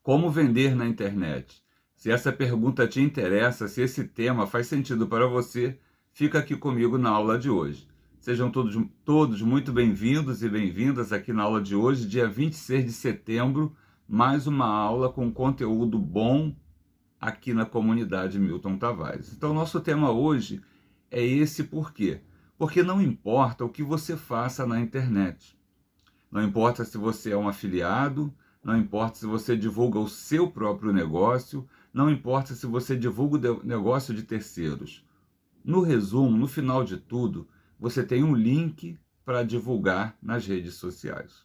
Como vender na internet? Se essa pergunta te interessa, se esse tema faz sentido para você, fica aqui comigo na aula de hoje. Sejam todos muito bem-vindos e bem-vindas aqui na aula de hoje, dia 26 de setembro, mais uma aula com conteúdo bom aqui na comunidade Milton Tavares. Então, nosso tema hoje é esse por quê? Porque não importa o que você faça na internet. Não importa se você é um afiliado, não importa se você divulga o seu próprio negócio, não importa se você divulga o negócio de terceiros. No resumo, no final de tudo, você tem um link para divulgar nas redes sociais.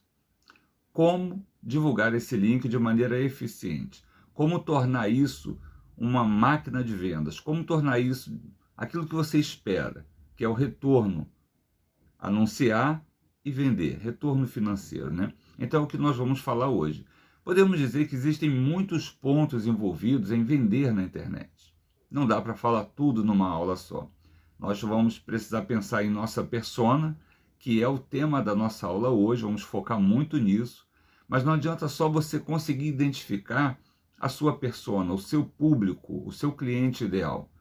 Como divulgar esse link de maneira eficiente? Como tornar isso uma máquina de vendas? Como tornar isso aquilo que você espera, que é o retorno? Anunciar e vender, retorno financeiro, né? Então é o que nós vamos falar hoje. Podemos dizer que existem muitos pontos envolvidos em vender na internet. Não dá para falar tudo numa aula só. Nós vamos precisar pensar em nossa persona, que é o tema da nossa aula hoje, vamos focar muito nisso, mas não adianta só você conseguir identificar a sua persona, o seu público, o seu cliente ideal.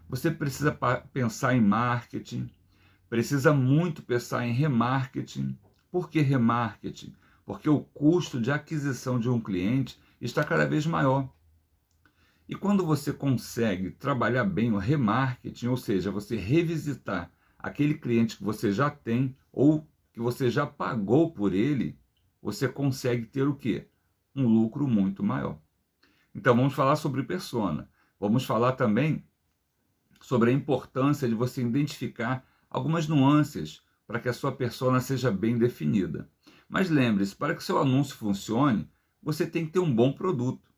Você precisa pensar em marketing, precisa muito pensar em remarketing. Por que remarketing? Porque o custo de aquisição de um cliente está cada vez maior. E quando você consegue trabalhar bem o remarketing, ou seja, você revisitar aquele cliente que você já tem ou que você já pagou por ele, você consegue ter o quê? Um lucro muito maior. Então vamos falar sobre persona. Vamos falar também sobre a importância de você identificar algumas nuances para que a sua persona seja bem definida. Mas lembre-se, para que o seu anúncio funcione, você tem que ter um bom produto.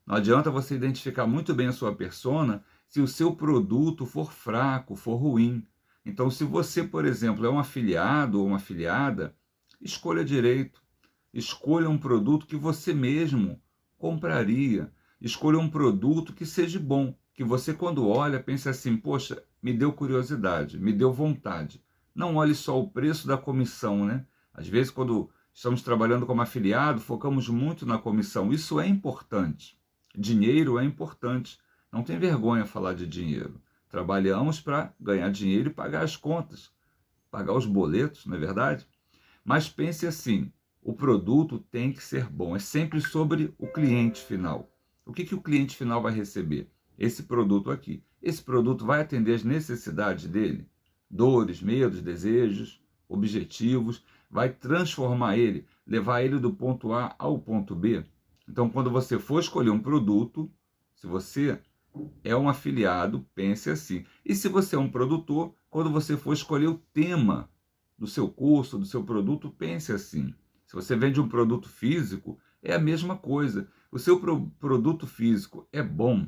Não adianta você identificar muito bem a sua persona se o seu produto for fraco, for ruim. Então, se você, por exemplo, é um afiliado ou uma afiliada, escolha direito. Escolha um produto que você mesmo compraria. Escolha um produto que seja bom, que você, quando olha, pense assim, poxa, me deu curiosidade, me deu vontade. Não olhe só o preço da comissão, né? Às vezes, quando estamos trabalhando como afiliado, focamos muito na comissão. Isso é importante. Dinheiro é importante. Não tem vergonha falar de dinheiro. Trabalhamos para ganhar dinheiro e pagar as contas, pagar os boletos, não é verdade? Mas pense assim, o produto tem que ser bom. É sempre sobre o cliente final. O que o cliente final vai receber? Esse produto aqui. Esse produto vai atender as necessidades dele? Dores, medos, desejos, objetivos. Vai transformar ele, levar ele do ponto A ao ponto B? Então, quando você for escolher um produto, se você é um afiliado, pense assim. E se você é um produtor, quando você for escolher o tema do seu curso, do seu produto, pense assim. Se você vende um produto físico, é a mesma coisa. O seu produto físico é bom,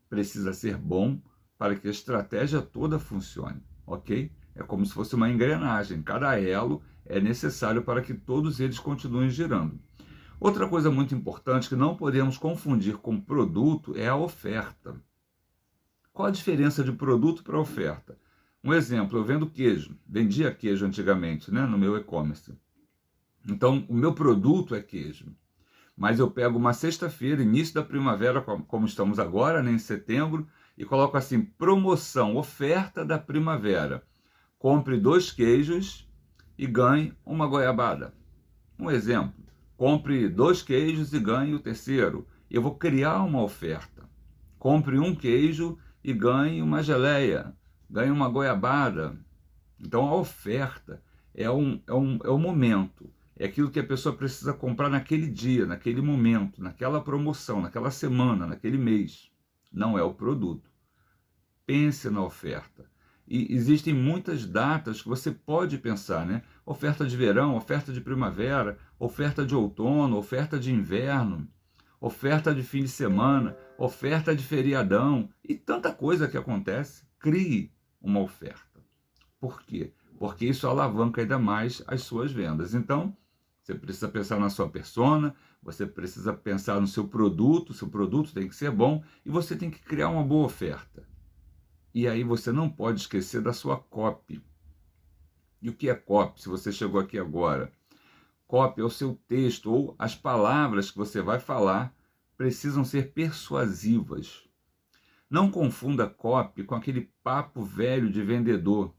precisa ser bom para que a estratégia toda funcione, ok? É como se fosse uma engrenagem. Cada elo é necessário para que todos eles continuem girando. Outra coisa muito importante que não podemos confundir com produto é a oferta. Qual a diferença de produto para oferta? Um exemplo, eu vendo queijo, vendia queijo antigamente, né, no meu e-commerce. Então, o meu produto é queijo. Mas eu pego uma sexta-feira, início da primavera, como estamos agora, né, em setembro, e coloco assim, promoção, oferta da primavera. Compre 2 queijos e ganhe uma goiabada. Um exemplo, compre 2 queijos e ganhe o terceiro. Eu vou criar uma oferta. Compre 1 queijo e ganhe uma geleia, ganhe uma goiabada. Então a oferta é o momento, é aquilo que a pessoa precisa comprar naquele dia, naquele momento, naquela promoção, naquela semana, naquele mês. Não é o produto. Pense na oferta. E existem muitas datas que você pode pensar, né? Oferta de verão, oferta de primavera, oferta de outono, oferta de inverno, oferta de fim de semana, oferta de feriadão e tanta coisa que acontece. Crie uma oferta. Por quê? Porque isso alavanca ainda mais as suas vendas. Então, você precisa pensar na sua persona, você precisa pensar no seu produto tem que ser bom e você tem que criar uma boa oferta. E aí você não pode esquecer da sua copy. E o que é copy, se você chegou aqui agora? copy é o seu texto ou as palavras que você vai falar precisam ser persuasivas. Não confunda copy com aquele papo velho de vendedor,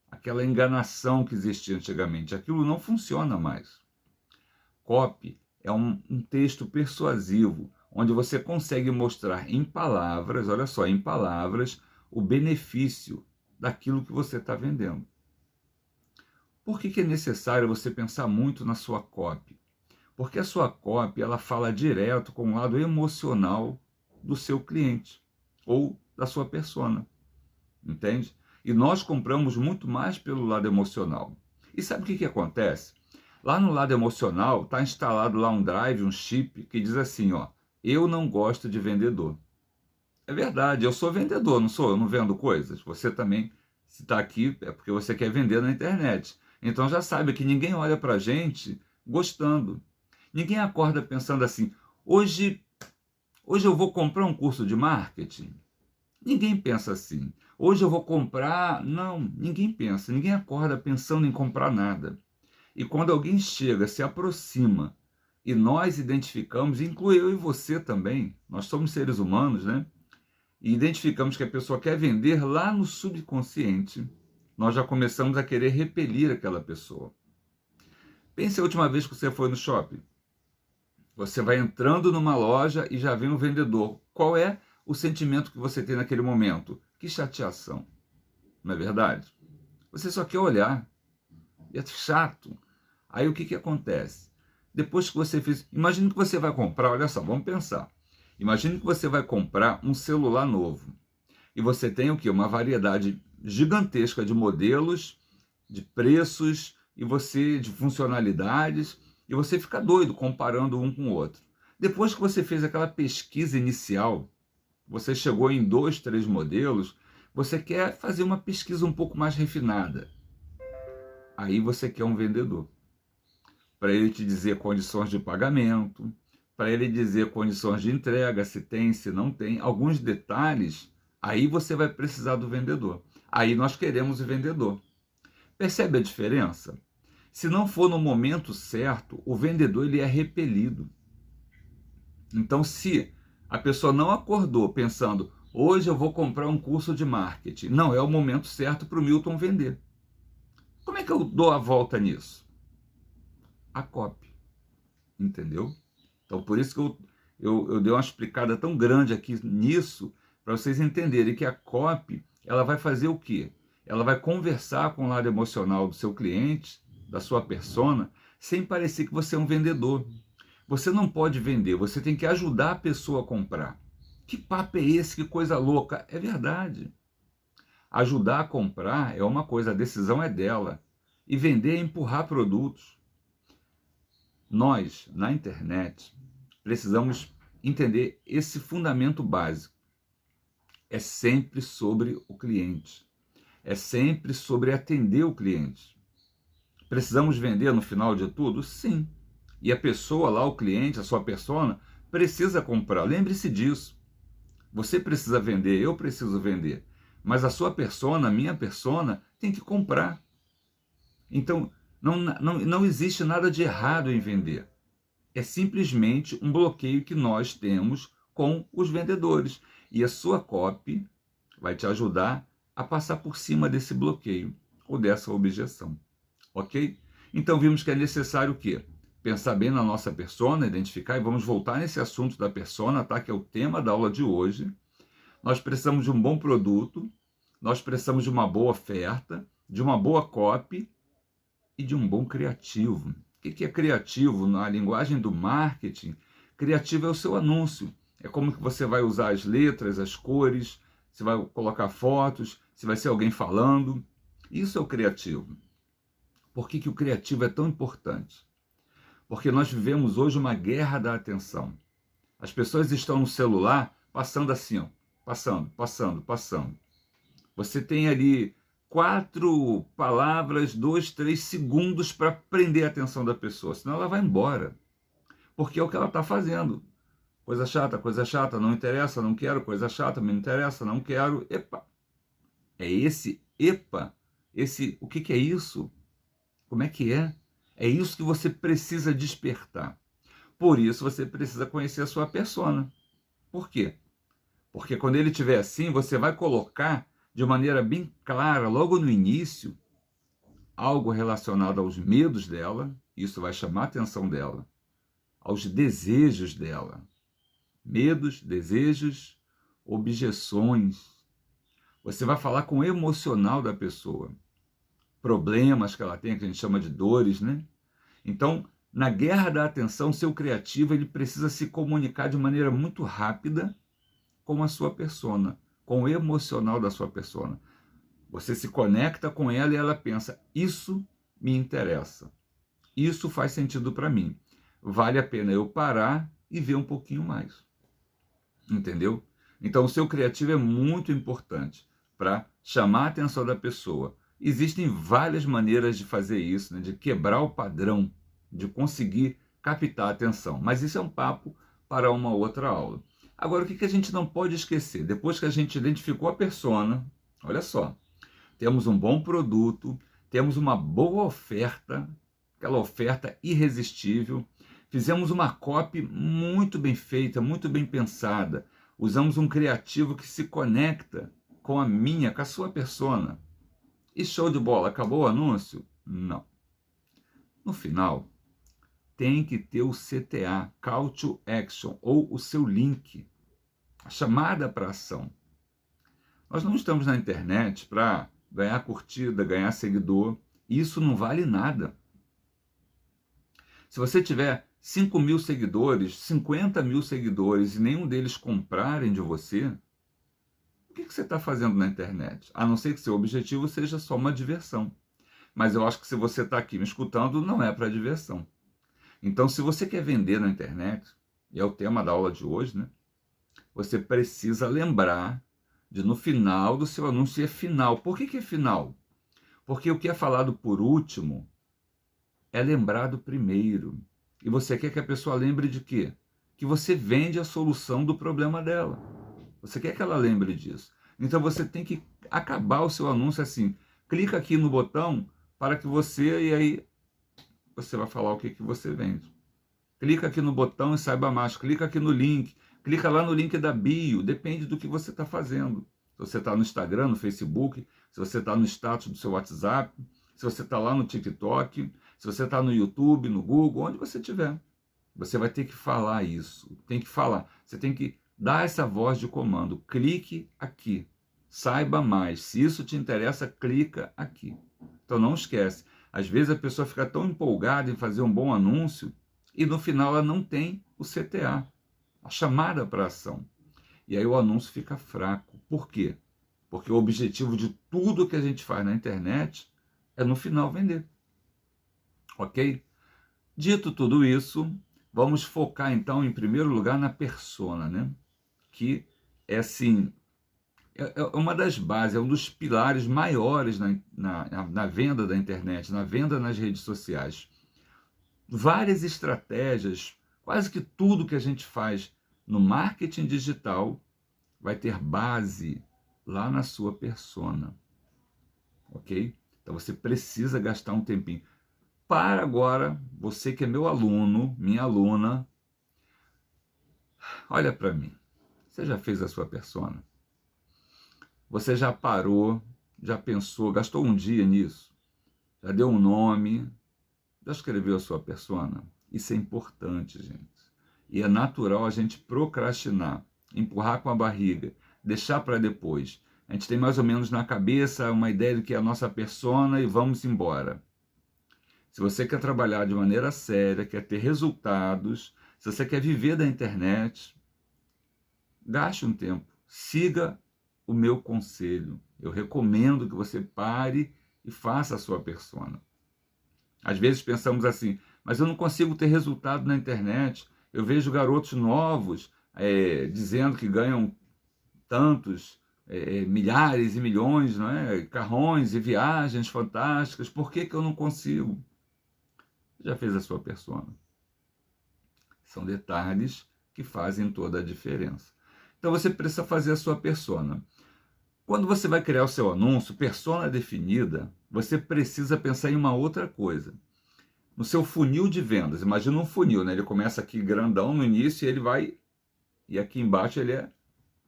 aquela enganação que existia antigamente. Aquilo não funciona mais. Copy é um texto persuasivo, onde você consegue mostrar em palavras, olha só, em palavras, o benefício daquilo que você está vendendo. Por que é necessário você pensar muito na sua copy? Porque a sua copy, ela fala direto com o lado emocional do seu cliente ou da sua persona, entende? E nós compramos muito mais pelo lado emocional. E sabe o que acontece? Lá no lado emocional está instalado lá um drive, um chip, que diz assim, ó, eu não gosto de vendedor. É verdade, eu sou vendedor, não sou? Eu não vendo coisas. Você também, se está aqui, é porque você quer vender na internet. Então já sabe que ninguém olha para a gente gostando. Ninguém acorda pensando assim, hoje eu vou comprar um curso de marketing. Ninguém pensa assim. Hoje eu vou comprar... Não, ninguém pensa. Ninguém acorda pensando em comprar nada. E quando alguém chega, se aproxima, e nós identificamos, inclui eu e você também, nós somos seres humanos, né? E identificamos que a pessoa quer vender lá no subconsciente, nós já começamos a querer repelir aquela pessoa. Pense a última vez que você foi no shopping. Você vai entrando numa loja e já vem um vendedor. Qual é o sentimento que você tem naquele momento? Que chateação, não é verdade? Você só quer olhar. E é chato. Aí o que acontece? Depois que você fez... Imagine que você vai comprar, olha só, vamos pensar. Imagine que você vai comprar um celular novo. E você tem o quê? Uma variedade gigantesca de modelos, de preços, e você de funcionalidades, e você fica doido comparando um com o outro. Depois que você fez aquela pesquisa inicial, você chegou em 2, 3 modelos, você quer fazer uma pesquisa um pouco mais refinada. Aí você quer um vendedor, para ele te dizer condições de pagamento, para ele dizer condições de entrega, se tem, se não tem, alguns detalhes, aí você vai precisar do vendedor. Aí nós queremos o vendedor. Percebe a diferença? Se não for no momento certo, o vendedor ele é repelido. Então, se a pessoa não acordou pensando, hoje eu vou comprar um curso de marketing, não é o momento certo para o Milton vender. Como é que eu dou a volta nisso? A copy, entendeu? Então, por isso que eu dei uma explicada tão grande aqui nisso, para vocês entenderem que a copy, ela vai fazer o quê? Ela vai conversar com o lado emocional do seu cliente, da sua persona, sem parecer que você é um vendedor. Você não pode vender, você tem que ajudar a pessoa a comprar. Que papo é esse? Que coisa louca! É verdade. Ajudar a comprar é uma coisa, a decisão é dela. E vender é empurrar produtos. Nós, na internet, precisamos entender esse fundamento básico. É sempre sobre o cliente. É sempre sobre atender o cliente. Precisamos vender no final de tudo? Sim. E a pessoa lá, o cliente, a sua persona, precisa comprar. Lembre-se disso. Você precisa vender, eu preciso vender. Mas a sua persona, a minha persona, tem que comprar. Então, não existe nada de errado em vender. É simplesmente um bloqueio que nós temos com os vendedores. E a sua copy vai te ajudar a passar por cima desse bloqueio ou dessa objeção. Ok? Então vimos que é necessário o quê? Pensar bem na nossa persona, identificar, e vamos voltar nesse assunto da persona, tá? Que é o tema da aula de hoje. Nós precisamos de um bom produto, nós precisamos de uma boa oferta, de uma boa copy e de um bom criativo. O que é criativo? Na linguagem do marketing, criativo é o seu anúncio. É como que você vai usar as letras, as cores, você vai colocar fotos, se vai ser alguém falando. Isso é o criativo. Por que o criativo é tão importante? Porque nós vivemos hoje uma guerra da atenção. As pessoas estão no celular passando assim, ó, passando. Você tem ali 4 palavras, 2, 3 segundos para prender a atenção da pessoa, senão ela vai embora. Porque é o que ela está fazendo. Coisa chata, não interessa, não quero, coisa chata, me interessa, não quero, epa. É esse epa, o que é isso? Como é que é? É isso que você precisa despertar. Por isso você precisa conhecer a sua persona. Por quê? Porque quando ele estiver assim, você vai colocar de maneira bem clara, logo no início, algo relacionado aos medos dela, isso vai chamar a atenção dela, aos desejos dela. Medos, desejos, objeções. Você vai falar com o emocional da pessoa. Problemas que ela tem, que a gente chama de dores, né? Então, na guerra da atenção, seu criativo ele precisa se comunicar de maneira muito rápida com a sua persona, com o emocional da sua persona. Você se conecta com ela e ela pensa, isso me interessa, isso faz sentido para mim, vale a pena eu parar e ver um pouquinho mais. Entendeu? Então, o seu criativo é muito importante para chamar a atenção da pessoa. Existem várias maneiras de fazer isso, né? De quebrar o padrão, de conseguir captar a atenção. Mas isso é um papo para uma outra aula. Agora, o que a gente não pode esquecer? Depois que a gente identificou a persona, olha só, temos um bom produto, temos uma boa oferta, aquela oferta irresistível, fizemos uma copy muito bem feita, muito bem pensada, usamos um criativo que se conecta com a sua persona. E show de bola, acabou o anúncio? Não. No final, tem que ter o CTA, Call to Action, ou o seu link, a chamada para ação. Nós não estamos na internet para ganhar curtida, ganhar seguidor, isso não vale nada. Se você tiver 5.000 seguidores, 50.000 seguidores e nenhum deles comprarem de você, o que você está fazendo na internet? A não ser que seu objetivo seja só uma diversão. Mas eu acho que se você está aqui me escutando, não é para diversão. Então, se você quer vender na internet, e é o tema da aula de hoje, né? Você precisa lembrar de no final do seu anúncio é final. Por que é final? Porque o que é falado por último é lembrado primeiro. E você quer que a pessoa lembre de quê? Que você vende a solução do problema dela. Você quer que ela lembre disso. Então você tem que acabar o seu anúncio assim. Clica aqui no botão para que você, e aí você vai falar o que você vende. Clica aqui no botão e saiba mais. Clica aqui no link. Clica lá no link da bio. Depende do que você está fazendo. Se você está no Instagram, no Facebook, se você está no status do seu WhatsApp, se você está lá no TikTok, se você está no YouTube, no Google, onde você estiver. Você vai ter que falar isso. Tem que falar. Você tem que dar essa voz de comando. Clique aqui. Saiba mais. Se isso te interessa, clica aqui. Então não esquece. Às vezes a pessoa fica tão empolgada em fazer um bom anúncio e no final ela não tem o CTA, a chamada para ação. E aí o anúncio fica fraco. Por quê? Porque o objetivo de tudo que a gente faz na internet é no final vender. Ok? Dito tudo isso, vamos focar então em primeiro lugar na persona, né? Que é assim, é uma das bases, é um dos pilares maiores na venda da internet, na venda nas redes sociais. Várias estratégias, quase que tudo que a gente faz no marketing digital vai ter base lá na sua persona, ok? Então você precisa gastar um tempinho. Para agora, você que é meu aluno, minha aluna, olha para mim. Você já fez a sua persona? Você já parou, já pensou, gastou um dia nisso? Já deu um nome? Já escreveu a sua persona? Isso é importante, gente. E é natural a gente procrastinar, empurrar com a barriga, deixar para depois. A gente tem mais ou menos na cabeça uma ideia do que é a nossa persona e vamos embora. Se você quer trabalhar de maneira séria, quer ter resultados, se você quer viver da internet, gaste um tempo, siga o meu conselho. Eu recomendo que você pare e faça a sua persona. Às vezes pensamos assim, mas eu não consigo ter resultado na internet. Eu vejo garotos novos dizendo que ganham tantos, milhares e milhões, não é? Carrões e viagens fantásticas. Por que eu não consigo? Já fez a sua persona. São detalhes que fazem toda a diferença. Então você precisa fazer a sua persona. Quando você vai criar o seu anúncio, persona definida, você precisa pensar em uma outra coisa. no seu funil de vendas. Imagina um funil, né? Ele começa aqui grandão no início e ele vai, e aqui embaixo ele é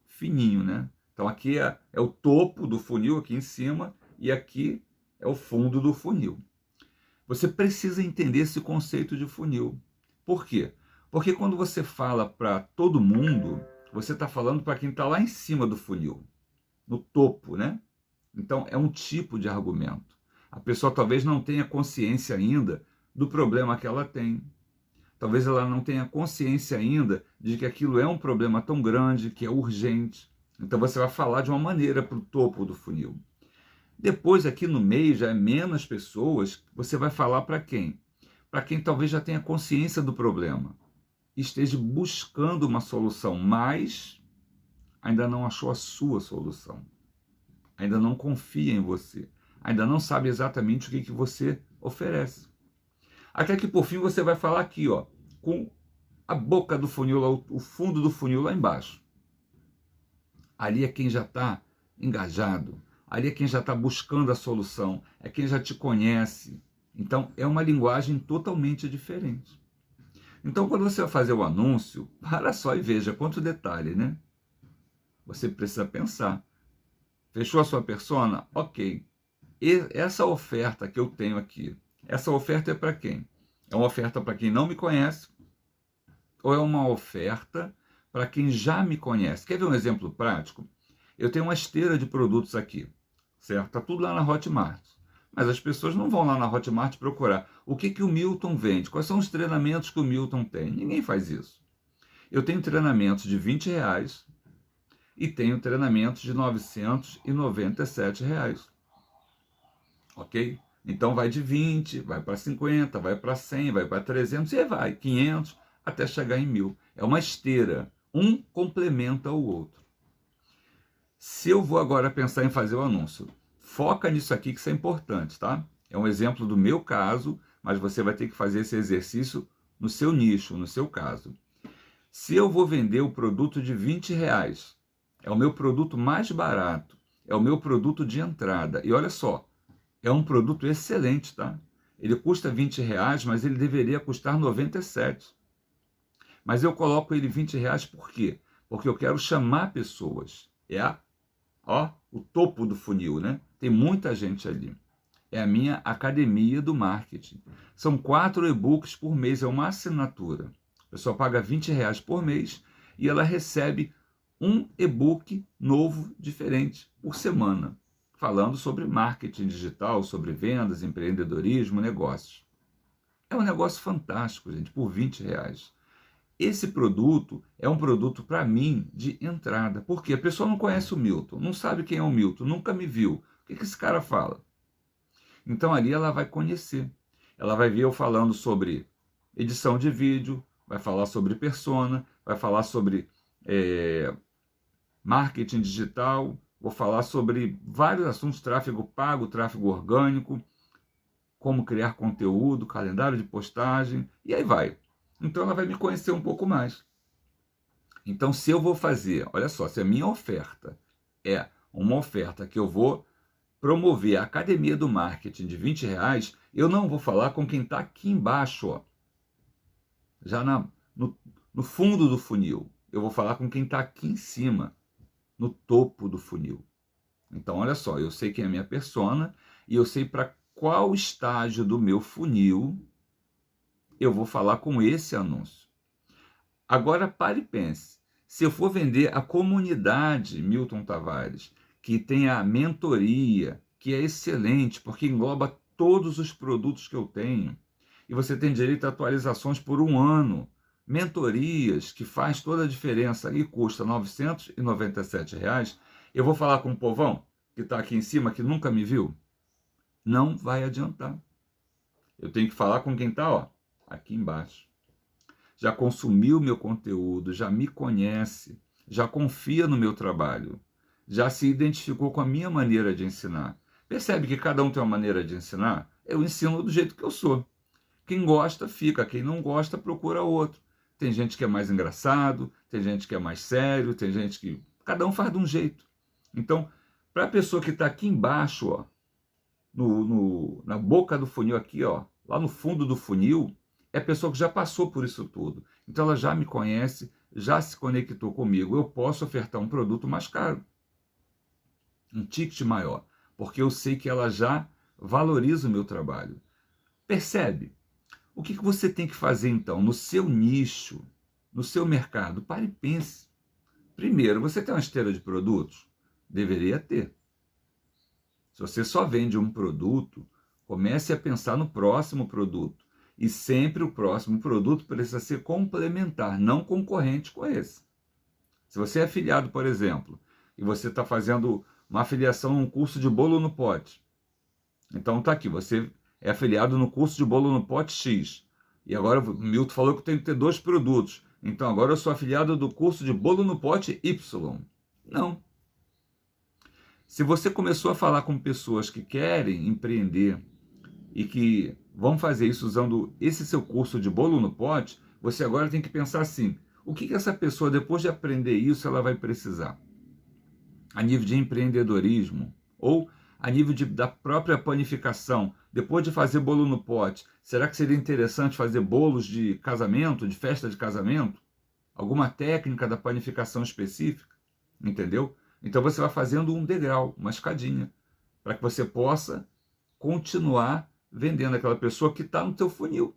fininho, né? Então aqui é o topo do funil, aqui em cima, e aqui é o fundo do funil. Você precisa entender esse conceito de funil. Por quê? Porque quando você fala para todo mundo, você está falando para quem está lá em cima do funil, no topo, né? Então é um tipo de argumento. A pessoa talvez não tenha consciência ainda do problema que ela tem. Talvez ela não tenha consciência ainda de que aquilo é um problema tão grande, que é urgente. Então você vai falar de uma maneira para o topo do funil. Depois, aqui no meio, já é menos pessoas, você vai falar para quem? Para quem talvez já tenha consciência do problema, esteja buscando uma solução, mas ainda não achou a sua solução. Ainda não confia em você. Ainda não sabe exatamente o que você oferece. Até que, por fim, você vai falar aqui, ó, com a boca do funil, o fundo do funil lá embaixo. Ali é quem já está engajado. Ali é quem já está buscando a solução, é quem já te conhece. Então, é uma linguagem totalmente diferente. Então, quando você vai fazer o anúncio, para só e veja quanto detalhe, né? Você precisa pensar. Fechou a sua persona? Ok. E essa oferta que eu tenho aqui, essa oferta é para quem? É uma oferta para quem não me conhece ou é uma oferta para quem já me conhece? Quer ver um exemplo prático? Eu tenho uma esteira de produtos aqui, certo? Está tudo lá na Hotmart. Mas as pessoas não vão lá na Hotmart procurar o que o Milton vende, quais são os treinamentos que o Milton tem. Ninguém faz isso. Eu tenho treinamentos de R$20 e tenho treinamentos de R$997. Ok? Então vai de 20, vai para 50, vai para 100, vai para 300 e vai, 500, até chegar em 1.000. É uma esteira. Um complementa o outro. Se eu vou agora pensar em fazer o anúncio, foca nisso aqui que isso é importante, tá? É um exemplo do meu caso, mas você vai ter que fazer esse exercício no seu nicho, no seu caso. Se eu vou vender o produto de R$20, é o meu produto mais barato, é o meu produto de entrada. E olha só, é um produto excelente, tá? Ele custa R$20, mas ele deveria custar R$97. Mas eu coloco ele R$20 por quê? Porque eu quero chamar pessoas. O topo do funil, né? Tem muita gente ali. É a minha academia do marketing. São 4 e-books por mês, é uma assinatura. A pessoa paga R$20 por mês e ela recebe um e-book novo, diferente, por semana, falando sobre marketing digital, sobre vendas, empreendedorismo, negócios. É um negócio fantástico, gente, por R$20. Esse produto é um produto, para mim, de entrada. Porque a pessoa não conhece o Milton, não sabe quem é o Milton, nunca me viu. O que esse cara fala? Então, ali ela vai conhecer. Ela vai ver eu falando sobre edição de vídeo, vai falar sobre persona, vai falar sobre marketing digital, vou falar sobre vários assuntos, tráfego pago, tráfego orgânico, como criar conteúdo, calendário de postagem, e aí vai. Então ela vai me conhecer um pouco mais. Então se eu vou fazer, olha só, se a minha oferta é uma oferta que eu vou promover a academia do marketing de R$20, eu não vou falar com quem está aqui embaixo, ó, já no fundo do funil. Eu vou falar com quem está aqui em cima, no topo do funil. Então olha só, eu sei quem é a minha persona e eu sei para qual estágio do meu funil eu vou falar com esse anúncio. Agora pare e pense. Se eu for vender a comunidade Milton Tavares, que tem a mentoria, que é excelente, porque engloba todos os produtos que eu tenho, e você tem direito a atualizações por 1 ano, mentorias, que faz toda a diferença e custa R$997, eu vou falar com o povão que está aqui em cima, que nunca me viu? Não vai adiantar. Eu tenho que falar com quem está, ó, aqui embaixo. Já consumiu meu conteúdo, já me conhece, já confia no meu trabalho, já se identificou com a minha maneira de ensinar. Percebe que cada um tem uma maneira de ensinar? Eu ensino do jeito que eu sou. Quem gosta, fica. Quem não gosta, procura outro. Tem gente que é mais engraçado, tem gente que é mais sério, tem gente que... Cada um faz de um jeito. Então, para a pessoa que está aqui embaixo, ó, na boca do funil aqui, ó, lá no fundo do funil, é a pessoa que já passou por isso tudo. Então ela já me conhece, já se conectou comigo. Eu posso ofertar um produto mais caro, um ticket maior, porque eu sei que ela já valoriza o meu trabalho. Percebe? O que você tem que fazer então no seu nicho, no seu mercado? Pare e pense. Primeiro, você tem uma esteira de produtos? Deveria ter. Se você só vende um produto, comece a pensar no próximo produto. E sempre o próximo produto precisa ser complementar, não concorrente com esse. Se você é afiliado, por exemplo, e você está fazendo uma afiliação a um curso de bolo no pote, então está aqui, você é afiliado no curso de bolo no pote X. E agora o Milton falou que tem que ter 2 produtos. Então agora eu sou afiliado do curso de bolo no pote Y. Não. Se você começou a falar com pessoas que querem empreender e que vão fazer isso usando esse seu curso de bolo no pote, você agora tem que pensar assim, o que essa pessoa, depois de aprender isso, ela vai precisar? A nível de empreendedorismo ou a nível da própria panificação, depois de fazer bolo no pote, será que seria interessante fazer bolos de casamento, de festa de casamento? Alguma técnica da panificação específica? Entendeu? Então você vai fazendo um degrau, uma escadinha, para que você possa continuar vendendo aquela pessoa que está no teu funil.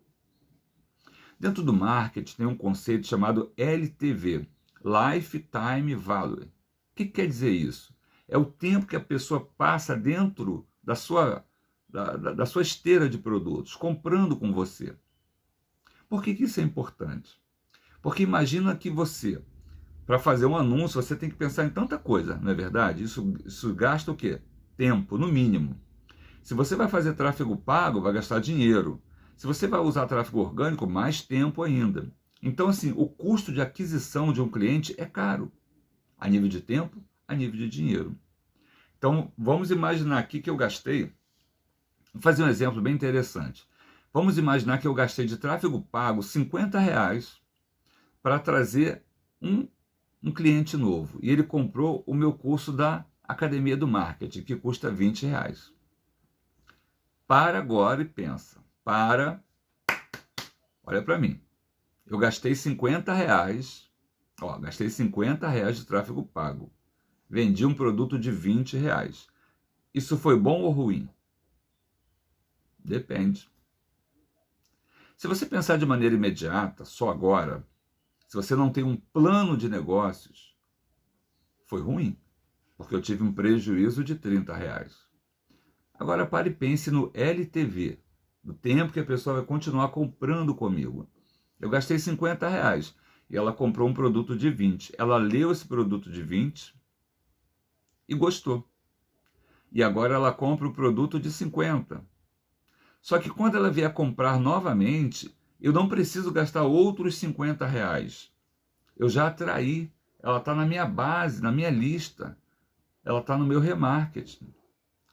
Dentro do marketing tem um conceito chamado LTV, Lifetime Value. O que quer dizer isso? É o tempo que a pessoa passa dentro da sua esteira de produtos, comprando com você. Por que isso é importante? Porque imagina que você, para fazer um anúncio, você tem que pensar em tanta coisa, não é verdade? Isso gasta o quê? Tempo, no mínimo. Se você vai fazer tráfego pago, vai gastar dinheiro. Se você vai usar tráfego orgânico, mais tempo ainda. Então, assim, o custo de aquisição de um cliente é caro, a nível de tempo, a nível de dinheiro. Então, vamos imaginar aqui que eu gastei, vou fazer um exemplo bem interessante. Vamos imaginar que eu gastei de tráfego pago R$50 para trazer um cliente novo. E ele comprou o meu curso da Academia do Marketing, que custa R$20. Para agora e pensa. Olha para mim. Eu gastei R$50, gastei R$50 de tráfego pago. Vendi um produto de R$20. Isso foi bom ou ruim? Depende. Se você pensar de maneira imediata, só agora, se você não tem um plano de negócios, foi ruim, porque eu tive um prejuízo de R$30. Agora pare e pense no LTV, do tempo que a pessoa vai continuar comprando comigo. Eu gastei R$50 e ela comprou um produto de 20. Ela leu esse produto de 20 e gostou. E agora ela compra o produto de 50. Só que quando ela vier comprar novamente, eu não preciso gastar outros R$50. Eu já atraí, ela está na minha base, na minha lista. Ela está no meu remarketing.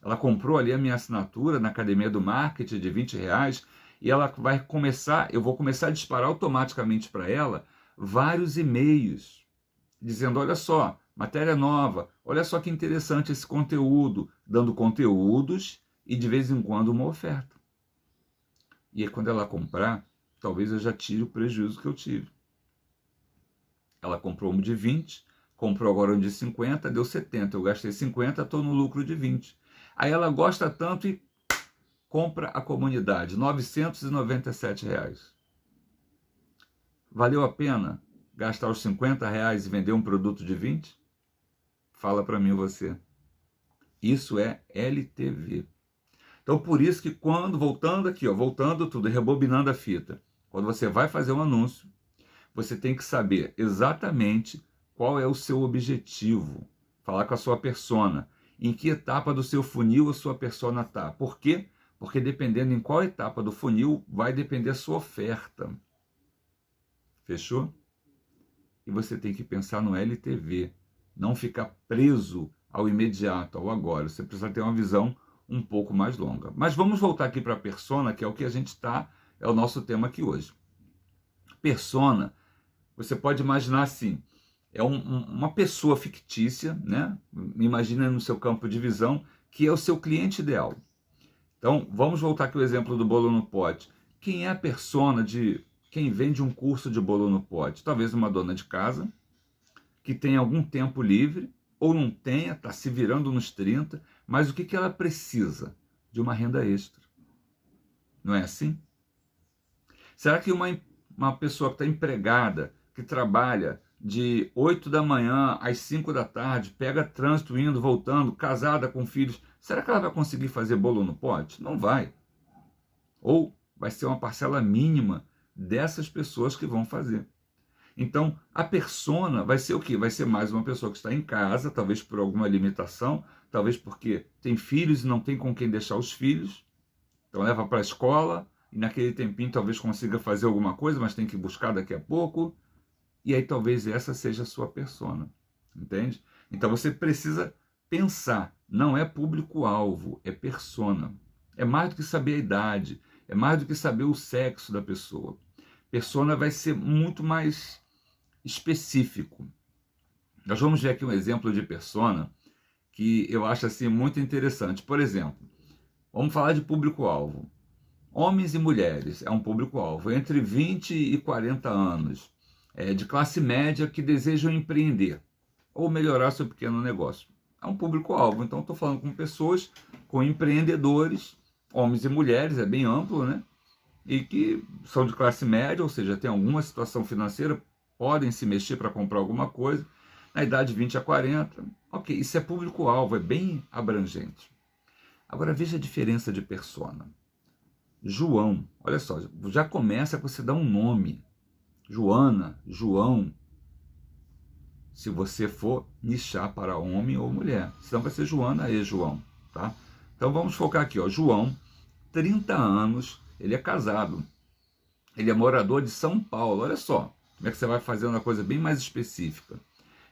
Ela comprou ali a minha assinatura na Academia do Marketing de R$20 e ela vai começar, eu vou começar a disparar automaticamente para ela vários e-mails, dizendo, olha só, matéria nova, olha só que interessante esse conteúdo, dando conteúdos e de vez em quando uma oferta. E aí quando ela comprar, talvez eu já tire o prejuízo que eu tive. Ela comprou um de 20, comprou agora um de 50, deu 70, eu gastei 50, estou no lucro de 20. Aí ela gosta tanto e compra a comunidade, R$997. Valeu a pena gastar os R$50 e vender um produto de 20? Fala para mim você. Isso é LTV. Então por isso que quando, voltando aqui, voltando tudo, rebobinando a fita, quando você vai fazer um anúncio, você tem que saber exatamente qual é o seu objetivo, falar com a sua persona, em que etapa do seu funil a sua persona está. Por quê? Porque dependendo em qual etapa do funil, vai depender a sua oferta. Fechou? E você tem que pensar no LTV, não ficar preso ao imediato, ao agora. Você precisa ter uma visão um pouco mais longa. Mas vamos voltar aqui para a persona, que é o que a gente está, é o nosso tema aqui hoje. Persona, você pode imaginar assim, é uma pessoa fictícia, né? Imagina no seu campo de visão, que é o seu cliente ideal. Então, vamos voltar aqui ao exemplo do bolo no pote. Quem é a persona de quem vende um curso de bolo no pote? Talvez uma dona de casa, que tenha algum tempo livre, ou não tenha, está se virando nos 30, mas o que ela precisa? De uma renda extra. Não é assim? Será que uma pessoa que está empregada, que trabalha de 8 da manhã às 5 da tarde, pega trânsito indo, voltando, casada com filhos, será que ela vai conseguir fazer bolo no pote? Não vai. Ou vai ser uma parcela mínima dessas pessoas que vão fazer. Então, a persona vai ser o quê? Vai ser mais uma pessoa que está em casa, talvez por alguma limitação, talvez porque tem filhos e não tem com quem deixar os filhos, então leva para a escola, e naquele tempinho talvez consiga fazer alguma coisa, mas tem que buscar daqui a pouco, e aí talvez essa seja a sua persona, entende? Então você precisa pensar, não é público-alvo, é persona. É mais do que saber a idade, é mais do que saber o sexo da pessoa. Persona vai ser muito mais específico. Nós vamos ver aqui um exemplo de persona que eu acho assim muito interessante. Por exemplo, vamos falar de público-alvo. Homens e mulheres é um público-alvo entre 20 e 40 anos, de classe média que desejam empreender ou melhorar seu pequeno negócio. É um público-alvo. Então, estou falando com pessoas, com empreendedores, homens e mulheres, é bem amplo, né? E que são de classe média, ou seja, tem alguma situação financeira, podem se mexer para comprar alguma coisa, na idade de 20 a 40. Ok, isso é público-alvo, é bem abrangente. Agora, veja a diferença de persona. João, olha só, já começa com você dar um nome. Joana, João, se você for nichar para homem ou mulher. Senão vai ser Joana e João, tá? Então vamos focar aqui, ó. João, 30 anos, ele é casado. Ele é morador de São Paulo. Olha só, como é que você vai fazer uma coisa bem mais específica.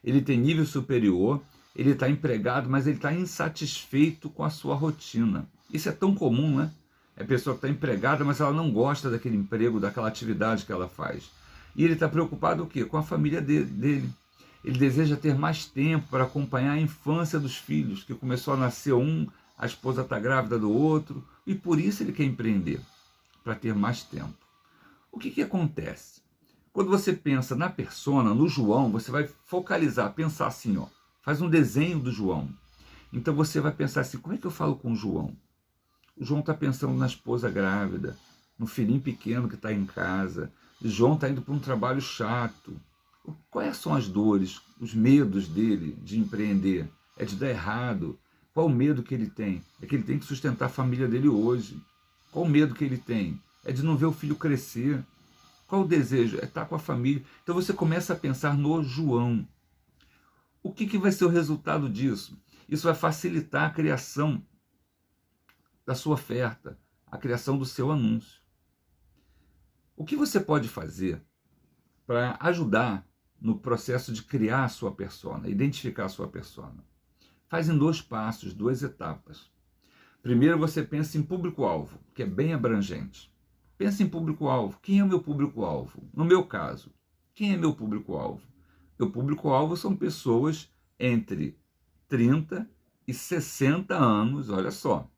Ele tem nível superior, ele está empregado, mas ele está insatisfeito com a sua rotina. Isso é tão comum, né? É a pessoa que está empregada, mas ela não gosta daquele emprego, daquela atividade que ela faz. E ele está preocupado o quê? Com a família dele. Ele deseja ter mais tempo para acompanhar a infância dos filhos, que começou a nascer um, a esposa está grávida do outro, e por isso ele quer empreender, para ter mais tempo. O que acontece? Quando você pensa na persona, no João, você vai focalizar, pensar assim, ó, faz um desenho do João. Então você vai pensar assim, como é que eu falo com o João? O João está pensando na esposa grávida, no filhinho pequeno que está em casa. O João está indo para um trabalho chato. Quais são as dores, os medos dele de empreender? É de dar errado? Qual o medo que ele tem? É que ele tem que sustentar a família dele hoje. Qual o medo que ele tem? É de não ver o filho crescer. Qual o desejo? É estar com a família. Então você começa a pensar no João. O que vai ser o resultado disso? Isso vai facilitar a criação da sua oferta, a criação do seu anúncio. O que você pode fazer para ajudar no processo de criar a sua persona, identificar a sua persona? Faz em 2 passos, 2 etapas. Primeiro você pensa em público-alvo, que é bem abrangente. Pensa em público-alvo. Quem é o meu público-alvo? No meu caso, quem é meu público-alvo? Meu público-alvo são pessoas entre 30 e 60 anos, olha só.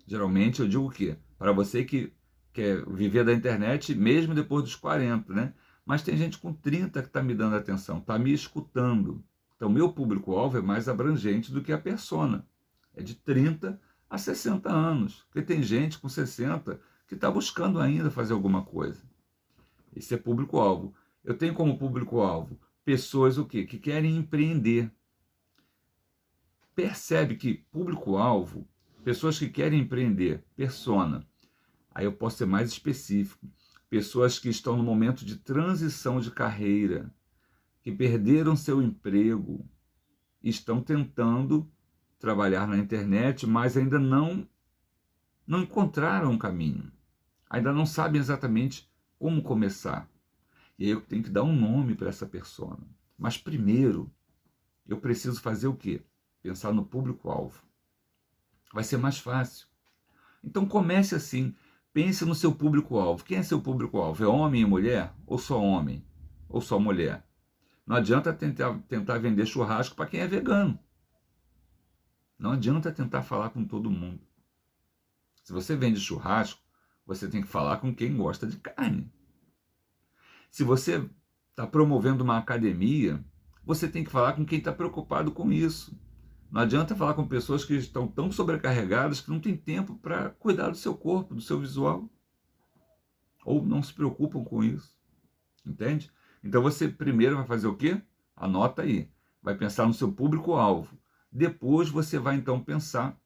Geralmente eu digo o quê? Para você que quer viver da internet mesmo depois dos 40, né? Mas tem gente com 30 que está me dando atenção, está me escutando. Então, meu público-alvo é mais abrangente do que a persona. É de 30 a 60 anos. Porque tem gente com 60 que está buscando ainda fazer alguma coisa. Esse é público-alvo. Eu tenho como público-alvo pessoas o quê? Que querem empreender. Percebe que público-alvo, pessoas que querem empreender, persona. Aí eu posso ser mais específico. Pessoas que estão no momento de transição de carreira, que perderam seu emprego, estão tentando trabalhar na internet, mas ainda não encontraram um caminho. Ainda não sabem exatamente como começar. E aí eu tenho que dar um nome para essa persona. Mas primeiro, eu preciso fazer o quê? Pensar no público-alvo. Vai ser mais fácil. Então comece assim. Pense no seu público-alvo. Quem é seu público-alvo? É homem e mulher? Ou só homem? Ou só mulher? Não adianta tentar vender churrasco para quem é vegano. Não adianta tentar falar com todo mundo. Se você vende churrasco, você tem que falar com quem gosta de carne. Se você está promovendo uma academia, você tem que falar com quem está preocupado com isso. Não adianta falar com pessoas que estão tão sobrecarregadas que não tem tempo para cuidar do seu corpo, do seu visual. Ou não se preocupam com isso. Entende? Então você primeiro vai fazer o quê? Anota aí. Vai pensar no seu público-alvo. Depois você vai então pensar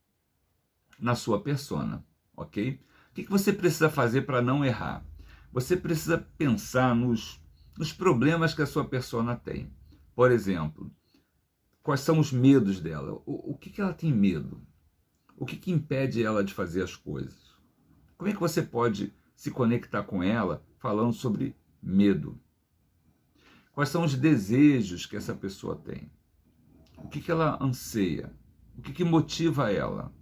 na sua persona. Ok? O que você precisa fazer para não errar? Você precisa pensar nos problemas que a sua persona tem. Por exemplo, quais são os medos dela? O que ela tem medo? O que impede ela de fazer as coisas? Como é que você pode se conectar com ela falando sobre medo? Quais são os desejos que essa pessoa tem? O que ela anseia? O que motiva ela?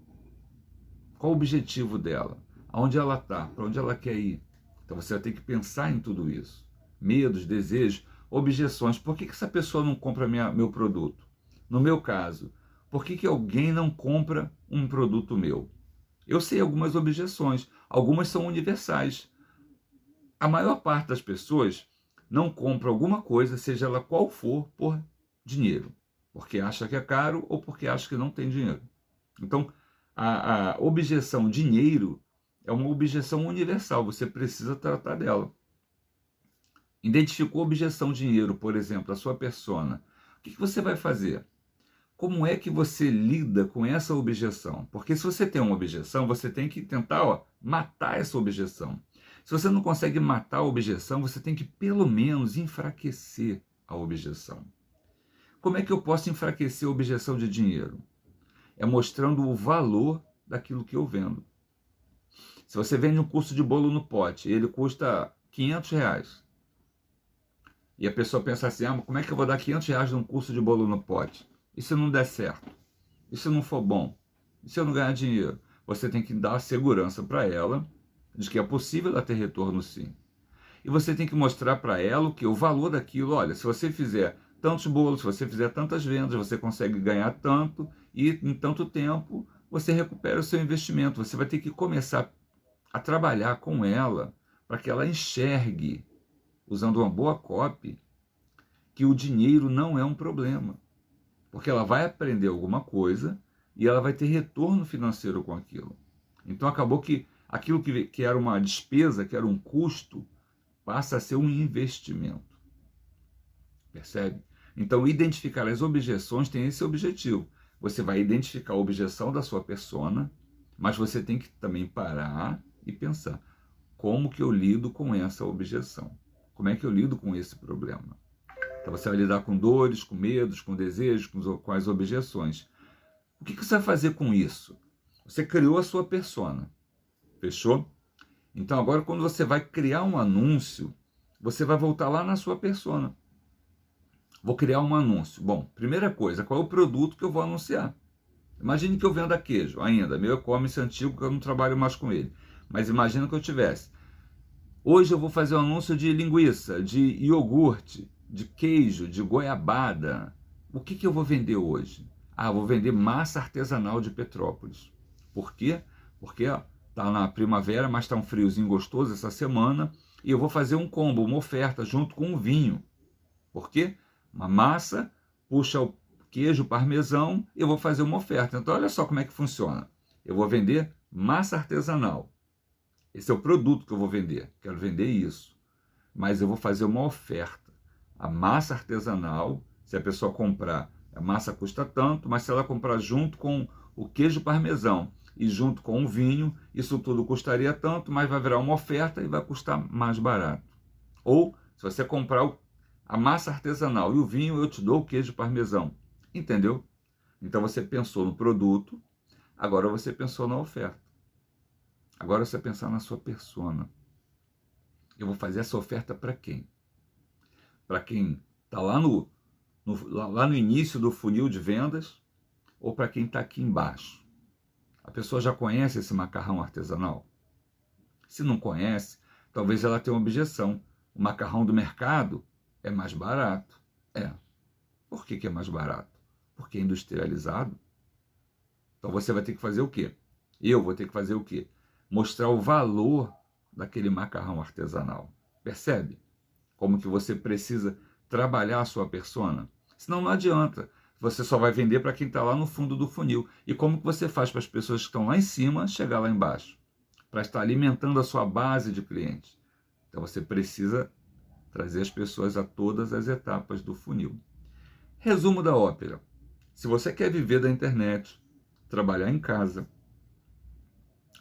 Qual o objetivo dela? Aonde ela está? Para onde ela quer ir? Então você vai ter que pensar em tudo isso. Medos, desejos, objeções. Por que essa pessoa não compra meu produto? No meu caso, por que alguém não compra um produto meu? Eu sei algumas objeções. Algumas são universais. A maior parte das pessoas não compra alguma coisa, seja ela qual for, por dinheiro. Porque acha que é caro ou porque acha que não tem dinheiro. Então, a objeção dinheiro é uma objeção universal, você precisa tratar dela. Identificou a objeção dinheiro, por exemplo, a sua persona. O que você vai fazer? Como é que você lida com essa objeção? Porque se você tem uma objeção, você tem que tentar matar essa objeção. Se você não consegue matar a objeção, você tem que pelo menos enfraquecer a objeção. Como é que eu posso enfraquecer a objeção de dinheiro? É mostrando o valor daquilo que eu vendo. Se você vende um curso de bolo no pote, ele custa R$500. E a pessoa pensa assim, mas como é que eu vou dar R$500 num curso de bolo no pote? E se não der certo? E se não for bom? E se eu não ganhar dinheiro? Você tem que dar segurança para ela de que é possível ela ter retorno sim. E você tem que mostrar para ela o valor daquilo. Olha, se você fizer tantos bolos, se você fizer tantas vendas, você consegue ganhar tanto e em tanto tempo você recupera o seu investimento. Você vai ter que começar a trabalhar com ela para que ela enxergue, usando uma boa copy, que o dinheiro não é um problema. Porque ela vai aprender alguma coisa e ela vai ter retorno financeiro com aquilo. Então acabou que aquilo que era uma despesa, que era um custo, passa a ser um investimento. Percebe? Então identificar as objeções tem esse objetivo. Você vai identificar a objeção da sua persona, mas você tem que também parar e pensar, como que eu lido com essa objeção? Como é que eu lido com esse problema? Então você vai lidar com dores, com medos, com desejos, com as objeções. O que você vai fazer com isso? Você criou a sua persona. Fechou? Então agora quando você vai criar um anúncio, você vai voltar lá na sua persona. Vou criar um anúncio. Bom, primeira coisa, qual é o produto que eu vou anunciar? Imagine que eu venda queijo ainda, meu e-commerce antigo que eu não trabalho mais com ele. Mas imagina que eu tivesse. Hoje eu vou fazer um anúncio de linguiça, de iogurte, de queijo, de goiabada. O que eu vou vender hoje? Eu vou vender massa artesanal de Petrópolis. Por quê? Porque está na primavera, mas está um friozinho gostoso essa semana, e eu vou fazer um combo, uma oferta, junto com um vinho. Por quê? Uma massa, puxa o queijo parmesão, eu vou fazer uma oferta. Então olha só como é que funciona. Eu vou vender massa artesanal. Esse é o produto que eu vou vender. Quero vender isso. Mas eu vou fazer uma oferta. A massa artesanal, se a pessoa comprar, a massa custa tanto, mas se ela comprar junto com o queijo parmesão e junto com o vinho, isso tudo custaria tanto, mas vai virar uma oferta e vai custar mais barato. Ou, se você comprar a massa artesanal e o vinho, eu te dou o queijo parmesão. Entendeu? Então você pensou no produto, agora você pensou na oferta. Agora você pensar na sua persona. Eu vou fazer essa oferta para quem? Para quem está lá no início do funil de vendas ou para quem está aqui embaixo? A pessoa já conhece esse macarrão artesanal? Se não conhece, talvez ela tenha uma objeção. O macarrão do mercado é mais barato. Por que é mais barato? Porque é industrializado. Então você vai ter que fazer o quê? Eu vou ter que fazer o quê? mostrar o valor daquele macarrão artesanal. Percebe? Como que você precisa trabalhar a sua persona? Senão não adianta. Você só vai vender para quem está lá no fundo do funil. E como que você faz para as pessoas que estão lá em cima chegar lá embaixo? Para estar alimentando a sua base de clientes. Então você precisa trazer as pessoas a todas as etapas do funil. Resumo da ópera. Se você quer viver da internet, trabalhar em casa,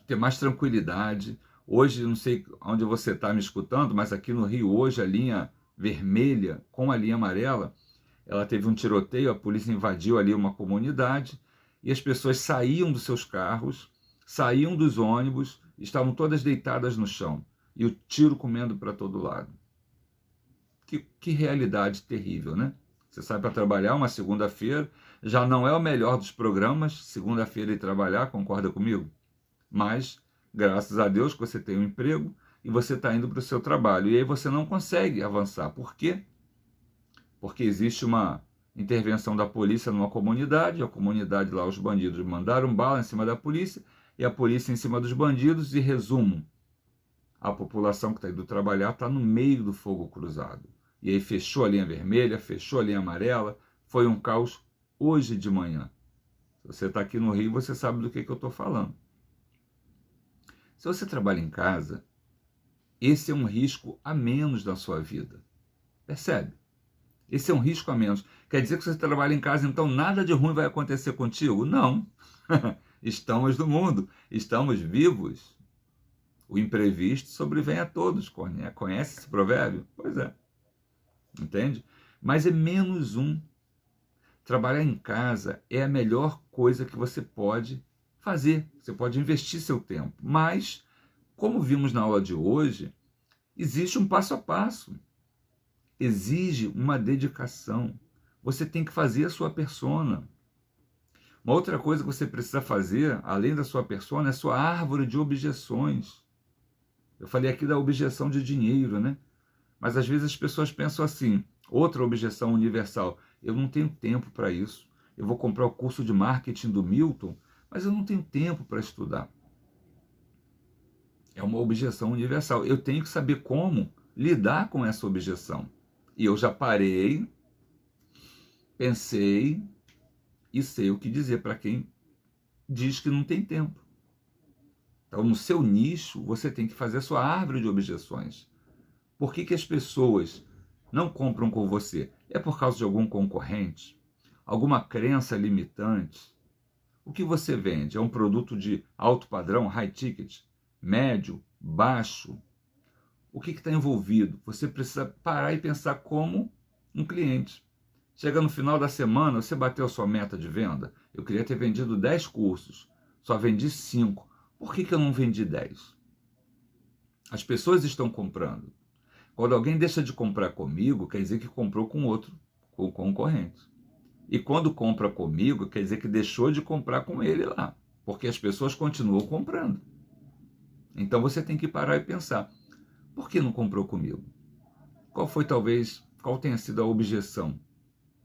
ter mais tranquilidade. Hoje, não sei onde você está me escutando, mas aqui no Rio, hoje, a linha vermelha com a linha amarela, ela teve um tiroteio, a polícia invadiu ali uma comunidade e as pessoas saíam dos seus carros, saíam dos ônibus, estavam todas deitadas no chão e o tiro comendo para todo lado. Que realidade terrível, né? Você sai para trabalhar uma segunda-feira, já não é o melhor dos programas, segunda-feira e trabalhar, concorda comigo? Mas, graças a Deus, que você tem um emprego e você está indo para o seu trabalho. E aí você não consegue avançar. Por quê? Porque existe uma intervenção da polícia numa comunidade, a comunidade lá, os bandidos mandaram bala em cima da polícia e a polícia em cima dos bandidos. E resumo, a população que está indo trabalhar está no meio do fogo cruzado. E aí fechou a linha vermelha, fechou a linha amarela, foi um caos hoje de manhã. Se você está aqui no Rio, você sabe do que eu estou falando. Se você trabalha em casa, esse é um risco a menos na sua vida. Percebe? Esse é um risco a menos. Quer dizer que você trabalha em casa, então nada de ruim vai acontecer contigo? Não. Estamos no mundo, estamos vivos. O imprevisto sobrevém a todos. Conhece esse provérbio? Pois é. Entende? Mas é menos um. Trabalhar em casa é a melhor coisa que você pode fazer. Você pode investir seu tempo. Mas, como vimos na aula de hoje, existe um passo a passo. Exige uma dedicação. Você tem que fazer a sua persona. Uma outra coisa que você precisa fazer, além da sua persona, é a sua árvore de objeções. Eu falei aqui da objeção de dinheiro, né? Mas às vezes as pessoas pensam assim, outra objeção universal, eu não tenho tempo para isso. Eu vou comprar o curso de marketing do Milton, mas eu não tenho tempo para estudar. É uma objeção universal. Eu tenho que saber como lidar com essa objeção. E eu já parei, pensei e sei o que dizer para quem diz que não tem tempo. Então, no seu nicho, você tem que fazer a sua árvore de objeções. Por que as pessoas não compram com você? É por causa de algum concorrente? Alguma crença limitante? O que você vende? É um produto de alto padrão, high ticket, médio, baixo? O que está envolvido? Você precisa parar e pensar como um cliente. Chega no final da semana, você bateu a sua meta de venda? Eu queria ter vendido 10 cursos, só vendi 5. Por que eu não vendi 10? As pessoas estão comprando. Quando alguém deixa de comprar comigo, quer dizer que comprou com outro, com o concorrente. E quando compra comigo, quer dizer que deixou de comprar com ele lá, porque as pessoas continuam comprando. Então você tem que parar e pensar, por que não comprou comigo? Qual tenha sido a objeção?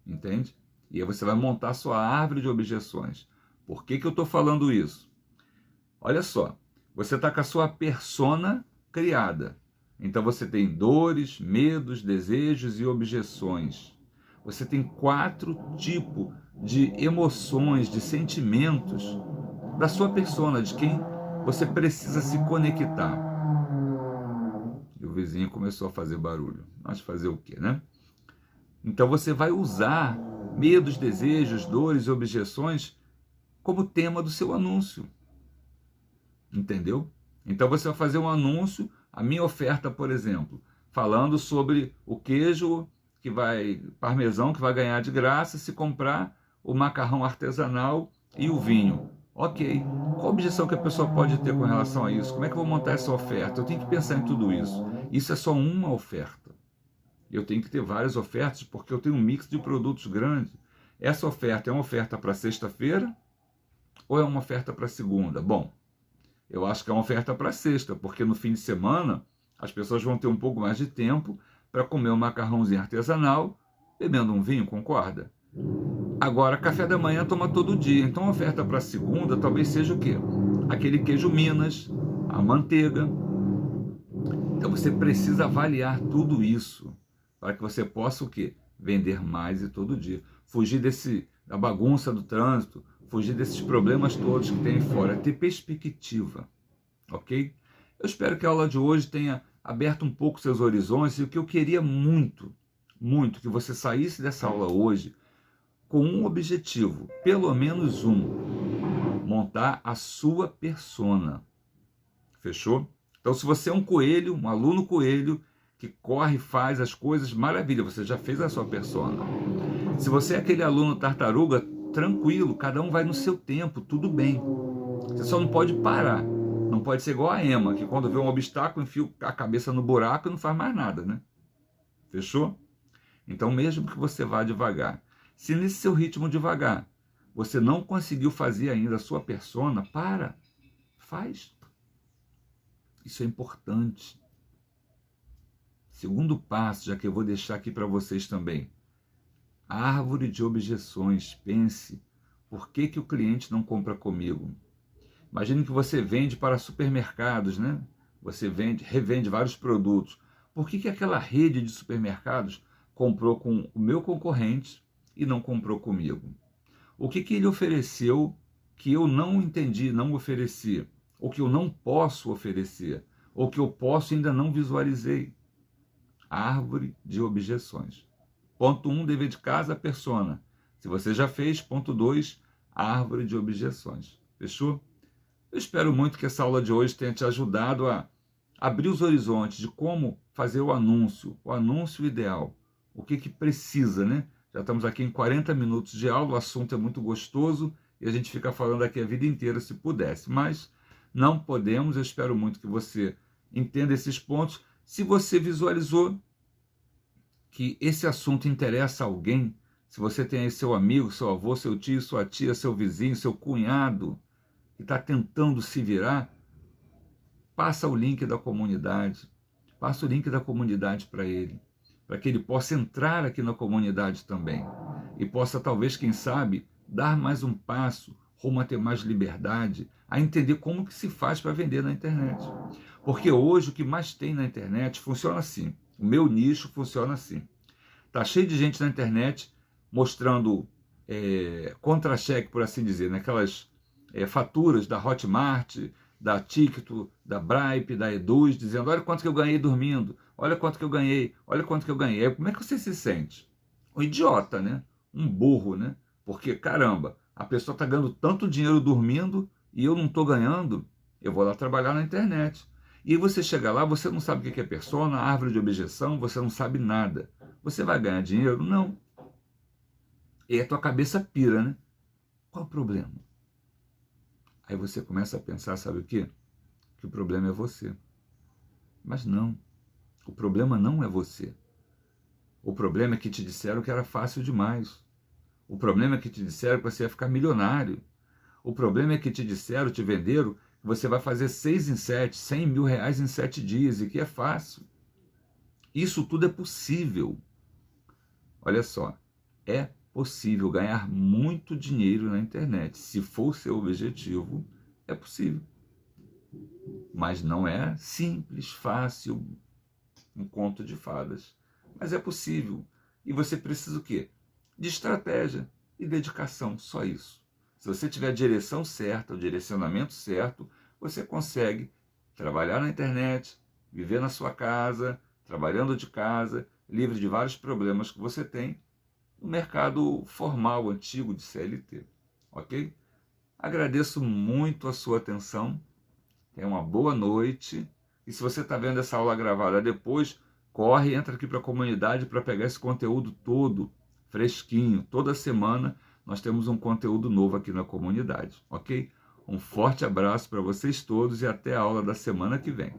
Entende? E aí você vai montar a sua árvore de objeções. Por que eu estou falando isso? Olha só, você está com a sua persona criada. Então você tem dores, medos, desejos e objeções. Você tem 4 tipos de emoções, de sentimentos da sua persona, de quem você precisa se conectar. E o vizinho começou a fazer barulho. Mas fazer o quê, né? Então você vai usar medos, desejos, dores e objeções como tema do seu anúncio. Entendeu? Então você vai fazer um anúncio, a minha oferta, por exemplo, falando sobre o queijo parmesão que vai ganhar de graça se comprar o macarrão artesanal e o vinho. Ok, qual a objeção que a pessoa pode ter com relação a isso? Como é que eu vou montar essa oferta? Eu tenho que pensar em tudo isso. Isso é só uma oferta. Eu tenho que ter várias ofertas porque eu tenho um mix de produtos grande. Essa oferta é uma oferta para sexta-feira ou é uma oferta para segunda? Bom, eu acho que é uma oferta para sexta, porque no fim de semana as pessoas vão ter um pouco mais de tempo para comer um macarrãozinho artesanal, bebendo um vinho, concorda? Agora, café da manhã toma todo dia, então a oferta para segunda talvez seja o quê? Aquele queijo Minas, a manteiga. Então você precisa avaliar tudo isso para que você possa o quê? Vender mais e todo dia. Fugir da bagunça do trânsito, fugir desses problemas todos que tem fora, ter perspectiva, ok? Eu espero que a aula de hoje tenha aberto um pouco seus horizontes e o que eu queria muito, muito, que você saísse dessa aula hoje com um objetivo, pelo menos um, montar a sua persona. Fechou? Então, se você é um coelho, um aluno coelho, que corre e faz as coisas, maravilha, você já fez a sua persona. Se você é aquele aluno tartaruga, tranquilo, cada um vai no seu tempo, tudo bem. Você só não pode parar. Não pode ser igual a Emma, que quando vê um obstáculo, enfia a cabeça no buraco e não faz mais nada, né? Fechou? Então, mesmo que você vá devagar, se nesse seu ritmo devagar, você não conseguiu fazer ainda a sua persona, faz. Isso é importante. Segundo passo, já que eu vou deixar aqui para vocês também. Árvore de objeções. Pense, por que o cliente não compra comigo? Imagine que você vende para supermercados, né? Você revende vários produtos. Por que aquela rede de supermercados comprou com o meu concorrente e não comprou comigo? O que ele ofereceu que eu não entendi, não ofereci? Ou que eu não posso oferecer? Ou que eu posso e ainda não visualizei? Árvore de objeções. Ponto 1, dever de casa, persona. Se você já fez, ponto 2, árvore de objeções. Fechou? Eu espero muito que essa aula de hoje tenha te ajudado a abrir os horizontes de como fazer o anúncio ideal. O que precisa, né? Já estamos aqui em 40 minutos de aula, o assunto é muito gostoso e a gente fica falando aqui a vida inteira se pudesse, mas não podemos. Eu espero muito que você entenda esses pontos. Se você visualizou que esse assunto interessa a alguém, se você tem aí seu amigo, seu avô, seu tio, sua tia, seu vizinho, seu cunhado, que está tentando se virar, passa o link da comunidade, para ele, para que ele possa entrar aqui na comunidade também e possa talvez, quem sabe, dar mais um passo rumo a ter mais liberdade, a entender como que se faz para vender na internet. Porque hoje o que mais tem na internet funciona assim, o meu nicho funciona assim. Está cheio de gente na internet mostrando contra-cheque, por assim dizer, naquelas faturas da Hotmart, da Ticto, da Bripe, da Eduz, dizendo: olha quanto que eu ganhei dormindo, olha quanto que eu ganhei, olha quanto que eu ganhei. Como é que você se sente? Um idiota, né? Um burro, né? Porque, caramba, a pessoa está ganhando tanto dinheiro dormindo e eu não estou ganhando, eu vou lá trabalhar na internet. E você chega lá, você não sabe o que é persona, árvore de objeção, você não sabe nada. Você vai ganhar dinheiro? Não. E a tua cabeça pira, né? Qual o problema? Aí você começa a pensar, sabe o quê? Que o problema é você. Mas não, o problema não é você. O problema é que te disseram que era fácil demais. O problema é que te disseram que você ia ficar milionário. O problema é que te disseram, te venderam, que você vai fazer 6 em 7, 100 mil reais em 7 dias e que é fácil. Isso tudo é possível. Olha só, é possível ganhar muito dinheiro na internet. Se for o seu objetivo, é possível. Mas não é simples, fácil, um conto de fadas. Mas é possível. E você precisa o quê? De estratégia e dedicação, só isso. Se você tiver a direção certa, o direcionamento certo, você consegue trabalhar na internet, viver na sua casa, trabalhando de casa, livre de vários problemas que você tem no mercado formal, antigo de CLT. Ok? Agradeço muito a sua atenção. Tenha uma boa noite. E se você está vendo essa aula gravada depois, corre e entra aqui para a comunidade para pegar esse conteúdo todo fresquinho. Toda semana nós temos um conteúdo novo aqui na comunidade, ok? Um forte abraço para vocês todos e até a aula da semana que vem.